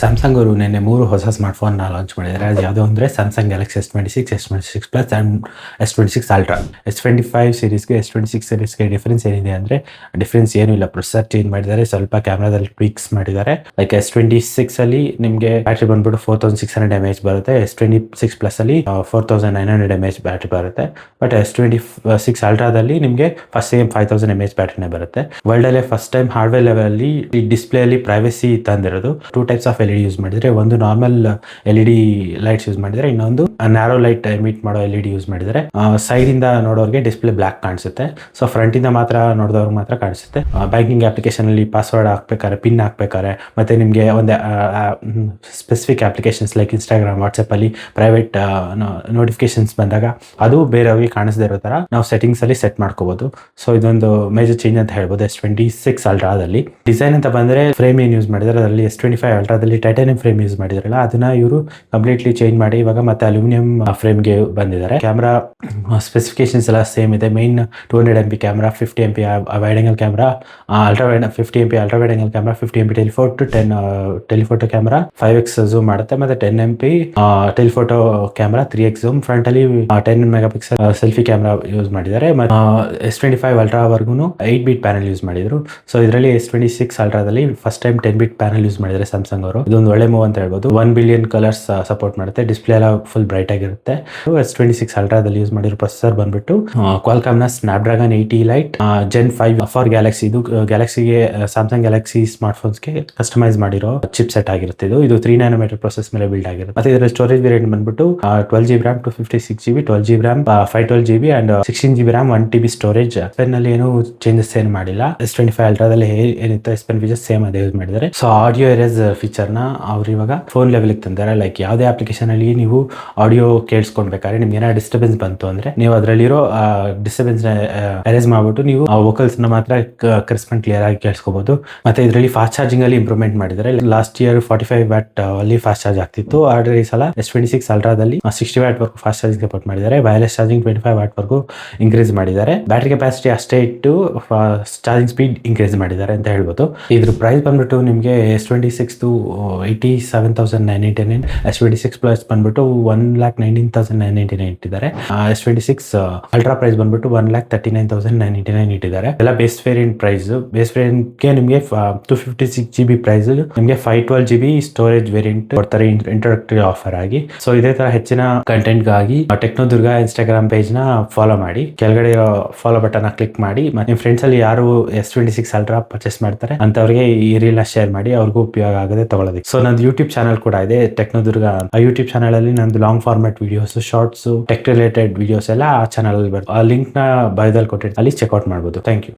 Samsung ಅವರು ನಿನ್ನೆ 3 ಹೊಸ ಸ್ಮಾರ್ಟ್ಫೋನ್ನ ಲಾಂಚ್ ಮಾಡಿದ್ದಾರೆ. ಅದು ಯಾವುದೋ ಅಂದರೆ Samsung Galaxy S26, S26 plus and S26 ultra. S25 ಸೀರೀಸ್ಗೆ S26 ಸೀರೀಸ್ಗೆ ಡಿಫ್ರೆನ್ಸ್ ಏನಿದೆ ಅಂದರೆ ಡಿಫ್ರೆನ್ಸ್ ಏನೂ ಇಲ್ಲ. ಪ್ರೊಸೆಸರ್ ಚೇಂಜ್ ಮಾಡಿದ್ದಾರೆ, ಸ್ವಲ್ಪ ಕ್ಯಾಮ್ರಾದಲ್ಲಿ ಟ್ವೀಕ್ಸ್ ಮಾಡಿದ್ದಾರೆ. ಲೈಕ್ S26 ಅಲ್ಲಿ ನಿಮಗೆ ಬ್ಯಾಟ್ರಿ ಬಂದ್ಬಿಟ್ಟು 4600 mAh ಬರುತ್ತೆ. S26 ಪ್ಲಸ್ ಅಲ್ಲಿ 4900 mAh ಬ್ಯಾಟ್ರಿ ಬರುತ್ತೆ. ಬಟ್ S26 ಅಲ್ಟ್ರಾದಲ್ಲಿ ನಿಮಗೆ ಫಸ್ಟ್ ಸೇಮ್ 5000 mAh ಬ್ಯಾಟ್ರಿನೇ ಬರುತ್ತೆ. ವರ್ಲ್ಡ್ ಅಲ್ಲೇ ಫಸ್ಟ್ ಟೈಮ್ ಹಾರ್ಡ್ವೇರ್ ಲೆವೆಲ್ ಅಲ್ಲಿ ಈ ಡಿಸ್ಪ್ಲೇ ಅಲ್ಲಿ ಪ್ರೈವಸಿ ತಂದಿರೋದು. 2 ಟೈಪ್ಸ್ ಆಫ್ LED ಯೂಸ್ ಮಾಡಿದ್ರೆ, ಒಂದು ನಾರ್ಮಲ್ LED ಲೈಟ್ಸ್ ಯೂಸ್ ಮಾಡಿದ್ರೆ, ಇನ್ನೊಂದು ನ್ಯಾರೋ ಲೈಟ್ ಎಮಿಟ್ ಮಾಡೋ LED ಯೂಸ್ ಮಾಡಿದರೆ. ಸೈಡ್ ಇಂದ ನೋಡೋರಿಗೆ ಡಿಸ್ಪ್ಲೇ ಬ್ಲಾಕ್ ಕಾಣಿಸುತ್ತೆ. ಸೊ ಫ್ರಂಟ್ ಇಂದ ಮಾತ್ರ ನೋಡಿದವ್ರಿಗೆ ಮಾತ್ರ ಕಾಣಿಸುತ್ತೆ. ಬ್ಯಾಂಕಿಂಗ್ ಅಪ್ಲಿಕೇಶನ್ ಅಲ್ಲಿ ಪಾಸ್ವರ್ಡ್ ಹಾಕ್ಬೇಕಾದ್ರೆ, ಪಿನ್ ಹಾಕ್ಬೇಕಾದ್ರೆ, ಮತ್ತೆ ನಿಮಗೆ ಒಂದು specific applications like Instagram, WhatsApp ಅಲ್ಲಿ ಪ್ರೈವೇಟ್ ನೋಟಿಫಿಕೇಶನ್ಸ್ ಬಂದಾಗ ಅದು ಬೇರೆಯವ್ರಿಗೆ ಕಾಣಿಸದೇ ಇರೋ ತರ ನಾವು ಸೆಟ್ಟಿಂಗ್ಸ್ ಅಲ್ಲಿ ಸೆಟ್ ಮಾಡ್ಕೋಬಹುದು. ಸೊ ಇದೊಂದು ಮೇಜರ್ ಚೇಂಜ್ ಅಂತ ಹೇಳ್ಬೋದು S26 ಅಲ್ಟ್ರಾದಲ್ಲಿ. ಡಿಸೈನ್ ಅಂತ ಬಂದ್ರೆ ಫ್ರೇಮ್ ಏನ್ ಯೂಸ್ ಮಾಡಿದ್ರೆ ಅದರಲ್ಲಿ S25 ಅಲ್ಟ್ರಾದಲ್ಲಿ ಟೈಟಾನಿಯಂ ಫ್ರೇಮ್ ಯೂಸ್ ಮಾಡಿದ್ರಲ್ಲ, ಅದನ್ನ ಇವರು ಕಂಪ್ಲೀಟ್ಲಿ ಚೇಂಜ್ ಮಾಡಿ ಇವಾಗ ಮತ್ತೆ ಅಲ್ಯೂಮಿನಿಯಂ ಫ್ರೇಮ್ಗೆ ಬಂದಿದ್ದಾರೆ. ಕ್ಯಾಮ್ರಾ ಸ್ಪೆಸಿಫಿಕೇಶನ್ಸ್ ಎಲ್ಲ ಸೇಮ್ ಇದೆ. Main 200 MP camera, 50 MP wide angle camera, 50 MP ultra wide angle camera, 50 MP telephoto, 10 telephoto camera 5x zoom ಮಾಡುತ್ತೆ, ಮತ್ತೆ 10 MP telephoto camera 3x zoom. Front ಅಲ್ಲಿ 10 ಮೆಗಾಪಿಕ್ಸೆಲ್ ಸೆಲ್ಫಿ ಕ್ಯಾಮ್ರಾ ಯೂಸ್ ಮಾಡಿದ್ದಾರೆ. S25 ultra ವರ್ಗು 8 ಬಿಟ್ panel use ಮಾಡಿದ್ರು. So ಇದರಲ್ಲಿ S26 ಅಲ್ಟ್ರಾದಲ್ಲಿ first time 10 ಬಿಟ್ panel use ಮಾಡಿದ್ದಾರೆ Samsung ಅವರು. ಇದೊಂದು ಒಳ್ಳೆ ಮೂವ್ ಅಂತ ಹೇಳ್ಬೋದು. 1 ಬಿಲಿಯನ್ ಕಲರ್ಸ್ ಸಪೋರ್ಟ್ ಮಾಡುತ್ತೆ. ಡಿಸ್ಪ್ಲೇ ಎಲ್ಲ ಫುಲ್ ಬ್ರೈಟ್ ಆಗಿರುತ್ತೆ. S26 ಅಲ್ಟ್ರಾದಲ್ಲಿ ಯೂಸ್ ಮಾಡಿರೋ ಪ್ರೊಸೆಸರ್ ಬಂದ್ಬಿಟ್ಟು ಕ್ವಾಲ್ಕಾಮ್ ನ Snapdragon 80 light Gen 5 for Galaxy. ಇದು ಗ್ಯಾಲಕ್ಸಿಗೆ ಸ್ಯಾಮ್ಸಂಗ್ ಗ್ಯಾಲಕ್ಸಿ ಸ್ಮಾರ್ಟ್ ಫೋನ್ಸ್ಗೆ ಕಸ್ಟಮೈಸ್ ಮಾಡಿರೋ ಚಿಪ್ ಸೆಟ್ ಆಗಿರುತ್ತೆ. ಇದು 3 nm ಪ್ರೊಸೆಸ್ ಮೇಲೆ ಬಿಲ್ಡ್ ಆಗಿರುತ್ತೆ. ಮತ್ತೆ ಇದರ ಸ್ಟೋರೇಜ್ ವೇರಿಯಂಟ್ ಬಂದ್ಬಿಟ್ಟು 12GB RAM, 256GB, 12GB RAM, 512GB and 16GB RAM, 1TB storage. Pen ಅಲ್ಲಿ ಏನು ಚೇಂಜಸ್ ಏನು ಮಾಡಿಲ್ಲ. S25 ಅಲ್ಟ್ರಾದಲ್ಲಿ ಏನಿತ್ತು S Pen ಫೀಚರ್ ಸೇಮ್ ಅದೇ ಯೂಸ್ ಮಾಡಿದ್ದಾರೆ. ಸೊ ಆಡಿಯೋ ಎರೇಸ್ ಫೀಚರ್ ನ ಅವ್ರು ಇವಾಗ ಫೋನ್ ಲೆವೆಲ್ ತಂದಾರೆ. ಲೈಕ್ ಯಾವುದೇ ಅಪ್ಲಿಕೇಶನ್ ಅಲ್ಲಿ ನೀವು ಆಡಿಯೋ ಕೇಳಿಸ್ಕೊಳ್ಬೇಕಾದ್ರೆ ನಿಮ್ಗೆ ಏನಾದ್ರು ಡಿಸ್ಟರ್ಬೆನ್ಸ್ ಬಂತು ಅಂದ್ರೆ ನೀವು ಅದರಲ್ಲಿರೋ ಡಿಸ್ಟರ್ಬೆನ್ಸ್ ಎರೇಸ್ ಮಾಡ್ಬಿಟ್ಟು ನೀವು ಆ ವೋಕಲ್ಸ್ ನ ಮಾತ್ರ ಕ್ರಿಸ್ಪ್ ಅಂಡ್ ಕ್ಲಿಯರ್ ಆಗಿ ಕೇಳಿಸ್ಕೋಬಹುದು. ಮತ್ತೆ ಇದರಲ್ಲಿ ಫಾಸ್ಟ್ ಚಾರ್ಜಿಂಗ್ ಅಲ್ಲಿ ಇಂಪ್ರೂವ್ಮೆಂಟ್ ಮಾಡಿದ್ದಾರೆ. ಲಾಸ್ಟ್ ಇಯರ್ 45 ವ್ಯಾಟ್ ಅಲ್ಲಿ ಫಾಸ್ಟ್ ಚಾರ್ಜ್ ಆಗ್ತಿತ್ತು. ಆದ್ರೆ ಈ ಸಲ S26 ಅಲ್ಟ್ರಾದಲ್ಲಿ 60 ವ್ಯಾಟ್ ವರೆಗೂ ಫಾಸ್ಟ್ ಚಾರ್ಜಿಂಗ್ ಸಪೋರ್ಟ್ ಮಾಡಿದ್ದಾರೆ. ವೈರ್ಲೆಸ್ ಚಾರ್ಜಿಂಗ್ 25 ವ್ಯಾಟ್ ವರೆಗೂ ಇನ್ಕ್ರೀಸ್ ಮಾಡಿದ್ದಾರೆ. ಬ್ಯಾಟರಿ ಕೆಪಾಸಿಟಿ ಅಷ್ಟೇ ಇಟ್ಟು ಚಾರ್ಜಿಂಗ್ ಸ್ಪೀಡ್ ಇನ್ಕ್ರೀಸ್ ಮಾಡಿದ್ದಾರೆ ಅಂತ ಹೇಳ್ಬೋದು. ಇದ್ರ ಪ್ರೈಸ್ ಬಂದ್ಬಿಟ್ಟು ನಿಮಗೆ S26 87,999, S26 ಪ್ಲಸ್ ಬಂದ್ಬಿಟ್ಟು 1,19,999 ಇಟ್ಟಿದ್ದಾರೆ. S26 ಅಲ್ಟ್ರಾ ಪ್ರೈಸ್ ಬಂದ್ಬಿಟ್ಟು 1,39,999 ಇಟ್ಟಿದ್ದಾರೆ. ಎಲ್ಲ base variant price. Base variant ಗೆ ನಿಮಗೆ 256GB ಪ್ರೈಸ್, ನಿಮಗೆ 512GB ಸ್ಟೋರೇಜ್ ವೇರಿಯಂಟ್ ಕೊಡ್ತಾರೆ ಇಂಟ್ರೊಡಕ್ಟರಿ ಆಫರ್ ಆಗಿ. ಸೊ ಇದೇ ತರ ಹೆಚ್ಚಿನ ಕಂಟೆಂಟ್ ಗಾಗಿ ಟೆಕ್ನೋದುರ್ಗ ಇನ್ಸ್ಟಾಗ್ರಾಮ್ ಪೇಜ್ ನ ಫಾಲೋ ಮಾಡಿ. ಕೆಳಗಡೆ ಇರೋ ಫಾಲೋ ಬಟನ್ ನ ಕ್ಲಿಕ್ ಮಾಡಿ. ಮತ್ತೆ ನಿಮ್ಮ ಫ್ರೆಂಡ್ಸ್ ಅಲ್ಲಿ ಯಾರು S26 ಅಲ್ಟ್ರಾ ಪರ್ಚೇಸ್ ಮಾಡ್ತಾರೆ ಅಂತವ್ರಿಗೆ ಈ ರೀಲ್ ನ ಶೇರ್ ಮಾಡಿ, ಅವ್ರಿಗೂ ಉಪಯೋಗ ಆಗದೆ ತಗೊಳ್ಳೋದಕ್ಕೆ. ಸೊ ನಂದು ಯೂಟ್ಯೂಬ್ ಚಾನಲ್ ಕೂಡ ಇದೆ, ಟೆಕ್ನೋದುರ್ಗ. ಆ ಯೂಟ್ಯೂಬ್ ಚಾನಲ್ ಅಲ್ಲಿ ನಂದು long format videos, shorts, tech related videos ಎಲ್ಲ ಆ ಚಾನಲ್ ಅಲ್ಲಿ ಬರುತ್ತೆ. ಆ ಲಿಂಕ್ ನ ಬಯೋದಲ್ಲಿ ಕೊಟ್ಟಿರ್ತೀನಿ, ಅಲ್ಲಿ ಚೆಕ್ಔಟ್ ಮಾಡಬಹುದು. Thank you.